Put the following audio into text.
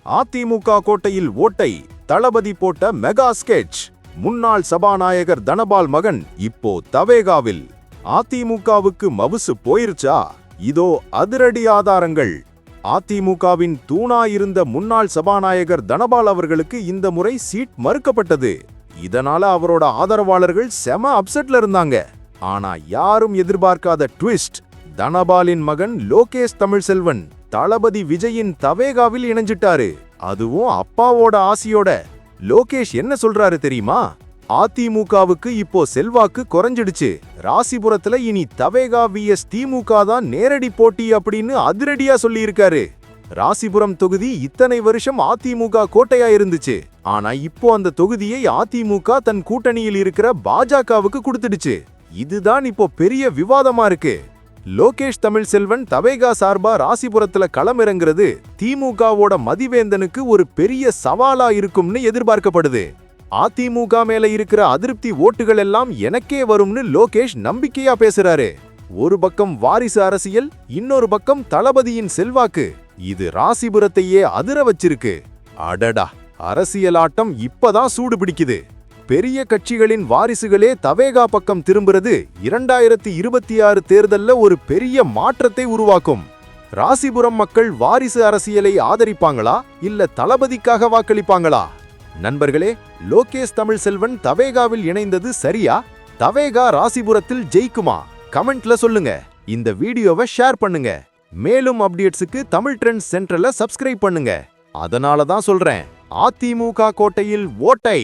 அதிமுக கோட்டையில் ஓட்டை, தளபதி போட்ட மெகா ஸ்கெட்ச். முன்னாள் சபாநாயகர் தனபால் மகன் இப்போ தவேகாவில். அதிமுகவுக்கு மவுசு போயிருச்சா? இதோ அதிரடி ஆதாரங்கள். அதிமுகவின் தூணாயிருந்த முன்னாள் சபாநாயகர் தனபால் அவர்களுக்கு இந்த முறை சீட் மறுக்கப்பட்டது. இதனால அவரோட ஆதரவாளர்கள் செம அப்செட்ல இருந்தாங்க. ஆனா யாரும் எதிர்பார்க்காத ட்விஸ்ட். தனபாலின் மகன் லோகேஷ் தமிழ்செல்வன் தளபதி விஜயின் தவேகாவில் இணைஞ்சிட்டாரு. அதுவும் அப்பாவோட ஆசியோட. லோகேஷ் என்ன சொல்றாரு தெரியுமா? அதிமுகவுக்கு இப்போ செல்வாக்கு குறைஞ்சிடுச்சு. ராசிபுரத்துல இனி தவேகா விஎஸ் திமுக தான் நேரடி போட்டி அப்படின்னு அதிரடியா சொல்லியிருக்காரு. ராசிபுரம் தொகுதி இத்தனை வருஷம் அதிமுக கோட்டையா இருந்துச்சு. ஆனா இப்போ அந்த தொகுதியை அதிமுக தன் கூட்டணியில் இருக்கிற பாஜகவுக்கு கொடுத்துடுச்சு. இதுதான் இப்போ பெரிய விவாதமா இருக்கு. லோகேஷ் தமிழ்செல்வன் தவேகா சார்பா ராசிபுரத்துல களமிறங்குறது திமுகவோட மதிவேந்தனுக்கு ஒரு பெரிய சவாலா இருக்கும்னு எதிர்பார்க்கப்படுது. அதிமுக மேல இருக்கிற அதிருப்தி ஓட்டுகள் எல்லாம் எனக்கே வரும்னு லோகேஷ் நம்பிக்கையா பேசுறாரு. ஒரு பக்கம் வாரிசு அரசியல், இன்னொரு பக்கம் தளபதியின் செல்வாக்கு. இது ராசிபுரத்தையே அதிர வச்சிருக்கு. அடடா, அரசியல் ஆட்டம் இப்பதான் சூடு பிடிக்குது. பெரிய கட்சிகளின் வாரிசுகளே தவேகா பக்கம் திரும்புறது 2026 தேர்தல்ல ஒரு பெரிய மாற்றத்தை உருவாக்கும். ராசிபுரம் மக்கள் வாரிசு அரசியலை ஆதரிப்பாங்களா இல்ல தளபதிக்காக வாக்களிப்பாங்களா? நண்பர்களே, லோகேஷ் தமிழ்செல்வன் தவேகாவில் இணைந்தது சரியா? தவேகா ராசிபுரத்தில் ஜெயிக்குமா? கமெண்ட்ல சொல்லுங்க. இந்த வீடியோவை ஷேர் பண்ணுங்க. மேலும் அப்டேட்ஸுக்கு தமிழ் ட்ரெண்ட்ஸ் சென்ட்ரலை சப்ஸ்கிரைப் பண்ணுங்க. அதனால தான் சொல்றேன், அதிமுக கோட்டையில் ஓட்டை.